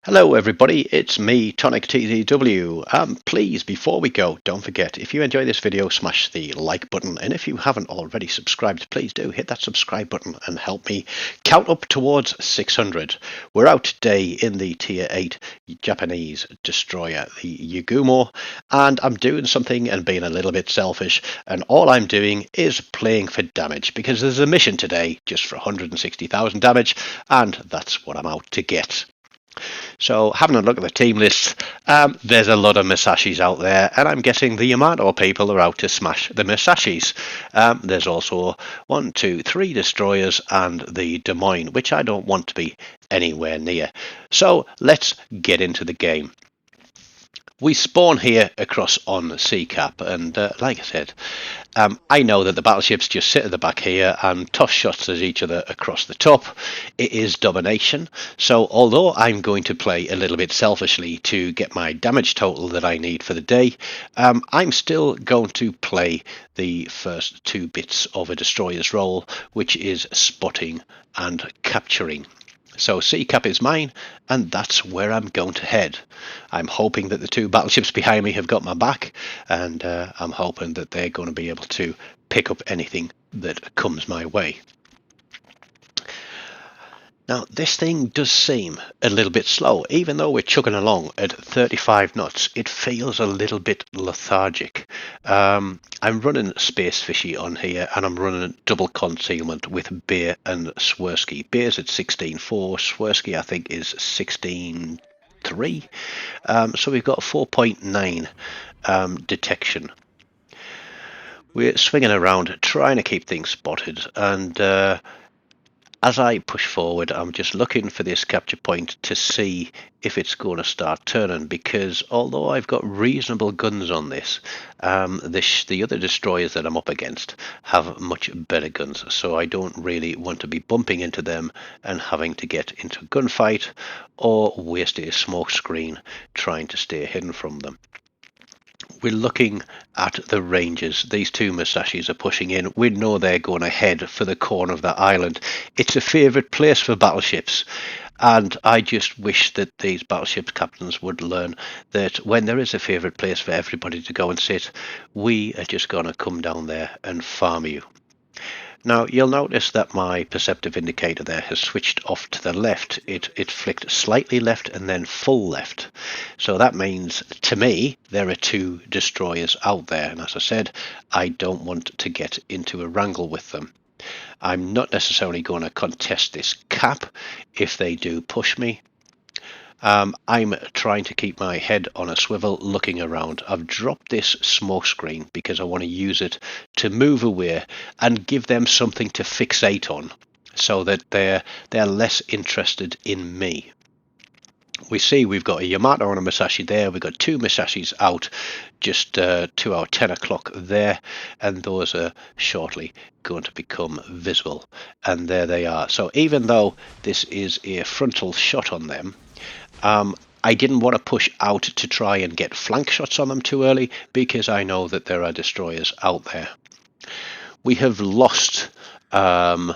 Hello everybody, it's me, Tonic TZW. Please, before we go, don't forget, if you enjoy this video, smash the like button, and if you haven't already subscribed, please do hit that subscribe button and help me count up towards 600. We're out today in the Tier 8 Japanese destroyer, the Yagumo, and I'm doing something and being a little bit selfish, and all I'm doing is playing for damage, because there's a mission today just for 160,000 damage, and that's what I'm out to get. So having a look at the team list, there's a lot of Musashis out there, and I'm guessing the Yamato people are out to smash the Musashis. There's also 1, 2, 3 destroyers and the Des Moines, which I don't want to be anywhere near. So let's get into the game. We spawn here across on Sea Cap, and like I said, I know that the battleships just sit at the back here and toss shots at each other across the top. It is domination, so although I'm going to play a little bit selfishly to get my damage total that I need for the day, I'm still going to play the first 2 bits of a destroyer's role, which is spotting and capturing. So Sea Cap is mine, and that's where I'm going to head. I'm hoping that the 2 battleships behind me have got my back, and I'm hoping that they're going to be able to pick up anything that comes my way. Now, this thing does seem a little bit slow. Even though we're chugging along at 35 knots, it feels a little bit lethargic. I'm running Space Fishy on here, and I'm running double concealment with Bear and Swirsky. Bear's at 16.4, Swirsky I think is 16.3. So we've got 4.9 detection. We're swinging around trying to keep things spotted, and as I push forward, I'm just looking for this capture point to see if it's going to start turning, because although I've got reasonable guns on this, the other destroyers that I'm up against have much better guns, so I don't really want to be bumping into them and having to get into a gunfight or waste a smoke screen trying to stay hidden from them. We're looking at the ranges. These 2 Musashis are pushing in. We know they're going to head for the corner of the island. It's a favourite place for battleships, and I just wish that these battleship captains would learn that when there is a favourite place for everybody to go and sit, we are just going to come down there and farm you. Now, you'll notice that my perceptive indicator there has switched off to the left. It flicked slightly left and then full left. So that means, to me, there are 2 destroyers out there. And as I said, I don't want to get into a wrangle with them. I'm not necessarily going to contest this cap if they do push me. I'm trying to keep my head on a swivel looking around. I've dropped this smoke screen because I want to use it to move away and give them something to fixate on, so that they're less interested in me. We see we've got a Yamato and a Musashi there. We've got 2 Musashis out just to our 10 o'clock there, and those are shortly going to become visible. And there they are. So even though this is a frontal shot on them, I didn't want to push out to try and get flank shots on them too early, because I know that there are destroyers out there. We have lost the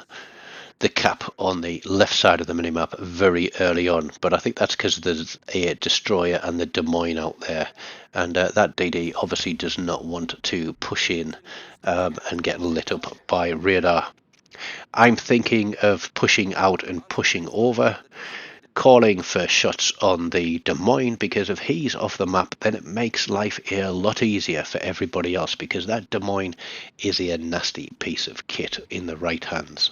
cap on the left side of the minimap very early on, but I think that's because there's a destroyer and the Des Moines out there, and that DD obviously does not want to push in and get lit up by radar. I'm thinking of pushing out and pushing over, calling for shots on the Des Moines, because if he's off the map, then it makes life a lot easier for everybody else, because that Des Moines is a nasty piece of kit in the right hands.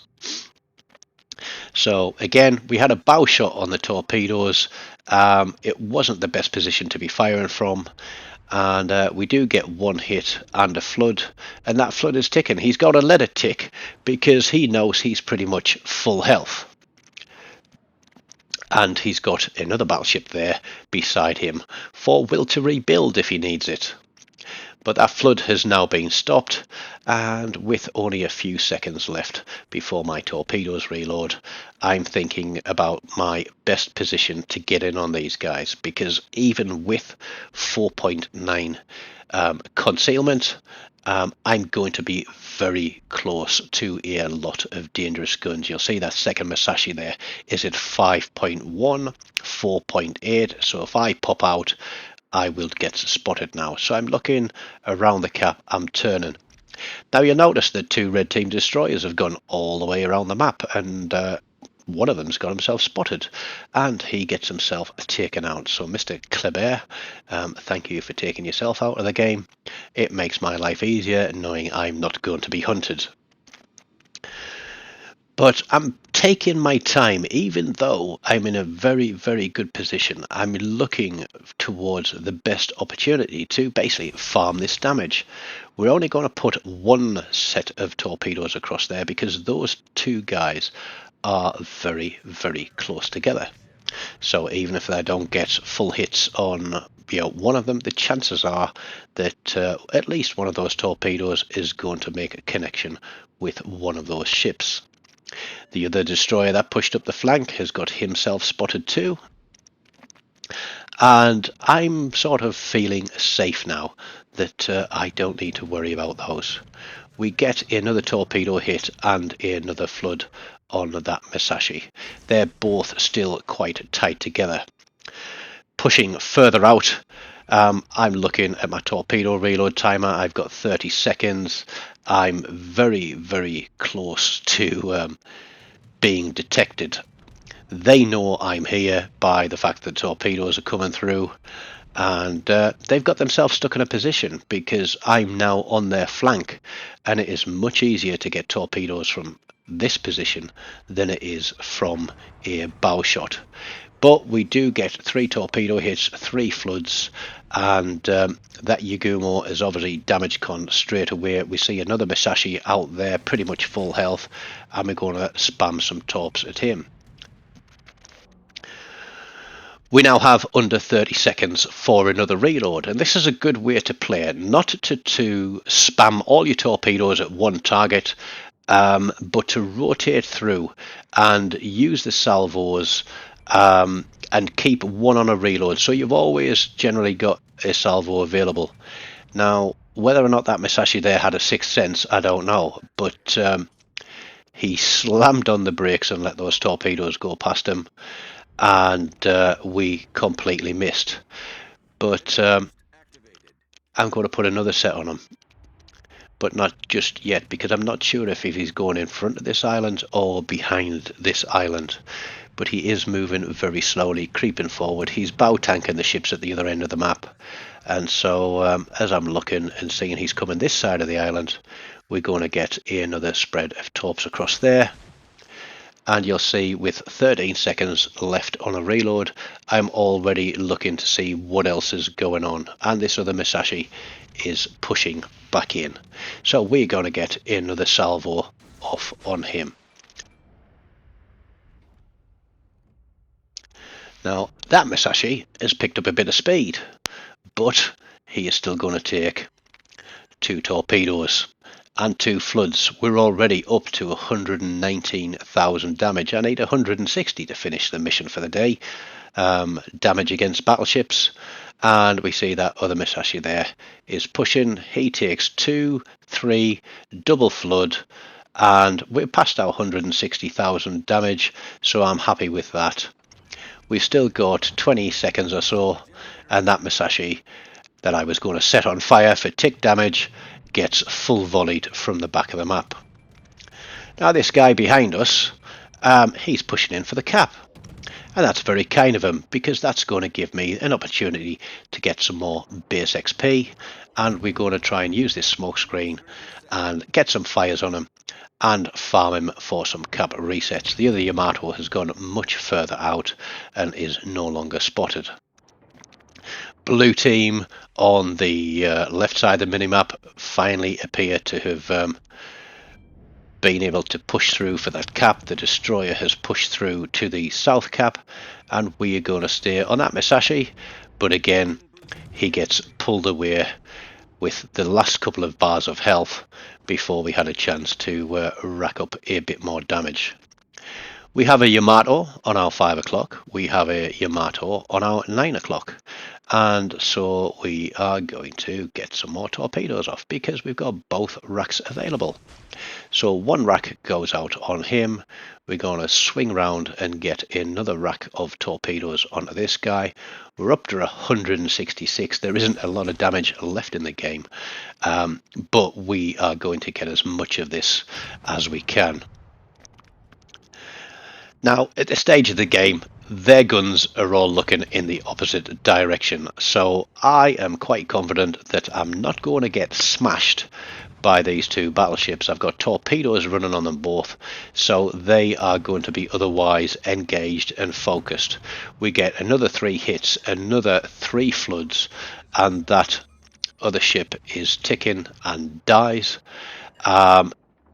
So again, we had a bow shot on the torpedoes. It wasn't the best position to be firing from, and we do get 1 hit and a flood, and that flood is ticking. He's got to let it tick because he knows he's pretty much full health. And he's got another battleship there beside him for will to rebuild if he needs it. But that flood has now been stopped, and with only a few seconds left before my torpedoes reload, I'm thinking about my best position to get in on these guys, because even with 4.9 concealment, I'm going to be very close to a lot of dangerous guns. You'll see that second Musashi there is at 5.1, 4.8, so if I pop out, I will get spotted now. So I'm looking around the cap, I'm turning. Now you'll notice that 2 red team destroyers have gone all the way around the map, and one of them's got himself spotted, and he gets himself taken out. So Mr. Kleber, thank you for taking yourself out of the game. It makes my life easier knowing I'm not going to be hunted. But I'm taking my time, even though I'm in a very, very good position. I'm looking towards the best opportunity to basically farm this damage. We're only going to put 1 set of torpedoes across there because those 2 guys are very, very close together. So even if I don't get full hits on one of them, the chances are that at least one of those torpedoes is going to make a connection with one of those ships. The other destroyer that pushed up the flank has got himself spotted too. And I'm sort of feeling safe now that I don't need to worry about those. We get another torpedo hit and another flood on that Musashi. They're both still quite tight together. Pushing further out, I'm looking at my torpedo reload timer. I've got 30 seconds. I'm very, very close to being detected. They know I'm here by the fact that torpedoes are coming through, and they've got themselves stuck in a position because I'm now on their flank, and it is much easier to get torpedoes from this position than it is from a bow shot. But we do get 3 torpedo hits, 3 floods, and that Yagumo is obviously damage con straight away. We see another Musashi out there, pretty much full health, and we're going to spam some torps at him. We now have under 30 seconds for another reload, and this is a good way to play it. Not to spam all your torpedoes at one target, but to rotate through and use the salvos and keep one on a reload. So you've always generally got a salvo available. Now, whether or not that Musashi there had a 6th sense, I don't know, but he slammed on the brakes and let those torpedoes go past him, and we completely missed. But I'm going to put another set on him, but not just yet, because I'm not sure if he's going in front of this island or behind this island. But he is moving very slowly, creeping forward. He's bow tanking the ships at the other end of the map, and so as I'm looking and seeing he's coming this side of the island, we're going to get another spread of torps across there. And you'll see with 13 seconds left on a reload, I'm already looking to see what else is going on, and this other Musashi is pushing back in, so we're going to get another salvo off on him. Now that Musashi has picked up a bit of speed, but he is still going to take 2 torpedoes and 2 floods. We're already up to 119,000 damage. I need 160 to finish the mission for the day. Damage against battleships, and we see that other Musashi there is pushing. He takes 2, 3, double flood, and we're past our 160,000 damage, so I'm happy with that. We've still got 20 seconds or so, and that Musashi that I was going to set on fire for tick damage gets full volleyed from the back of the map. Now this guy behind us, he's pushing in for the cap, and that's very kind of him, because that's going to give me an opportunity to get some more base XP, and we're going to try and use this smoke screen and get some fires on him and farm him for some cap resets. The other Yamato has gone much further out and is no longer spotted. Blue team on the left side of the minimap finally appear to have been able to push through for that cap. The destroyer has pushed through to the south cap, and we are going to stay on that Musashi, but again he gets pulled away with the last couple of bars of health before we had a chance to rack up a bit more damage. We have a Yamato on our 5 o'clock, we have a Yamato on our 9 o'clock, And so we are going to get some more torpedoes off because we've got both racks available. So one rack goes out on him. We're going to swing round and get another rack of torpedoes onto this guy. We're up to 166. There isn't a lot of damage left in the game, but we are going to get as much of this as we can. Now, at this stage of the game, their guns are all looking in the opposite direction, so I am quite confident that I'm not going to get smashed by these two battleships. I've got torpedoes running on them both, so they are going to be otherwise engaged and focused. We get another 3 hits, another 3 floods, and that other ship is ticking and dies.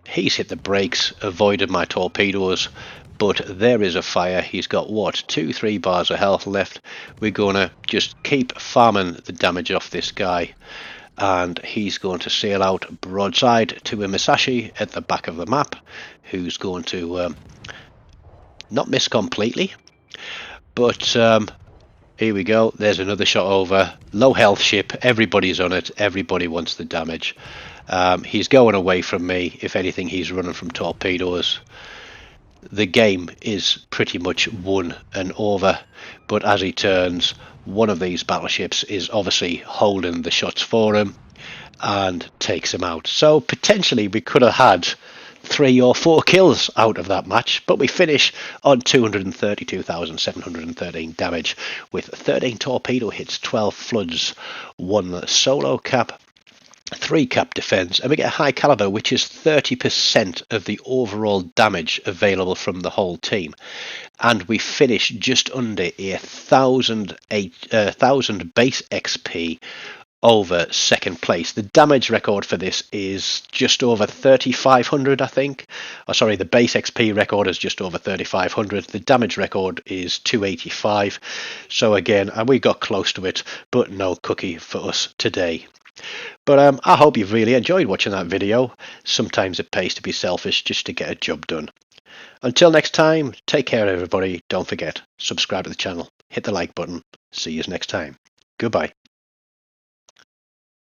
He's hit the brakes, avoided my torpedoes, but there is a fire. He's got, what, 2-3 bars of health left. We're going to just keep farming the damage off this guy, and he's going to sail out broadside to a Musashi at the back of the map, who's going to not miss completely, but here we go. There's another shot over. Low health ship, everybody's on it, everybody wants the damage. He's going away from me. If anything, he's running from torpedoes. The game is pretty much won and over, but as he turns, one of these battleships is obviously holding the shots for him and takes him out. So potentially we could have had 3 or 4 kills out of that match, but we finish on 232,713 damage with 13 torpedo hits, 12 floods, 1 solo cap, 3 cap defense, and we get high caliber, which is 30% of the overall damage available from the whole team. And we finish just under 1,000 base XP over second place. The damage record for this is just over 3,500, I think. Oh, sorry, the base XP record is just over 3,500. The damage record is 285. So again, we got close to it, but no cookie for us today. But I hope you've really enjoyed watching that video. Sometimes it pays to be selfish just to get a job done. Until next time, take care everybody. Don't forget, subscribe to the channel, hit the like button. See you next time. Goodbye.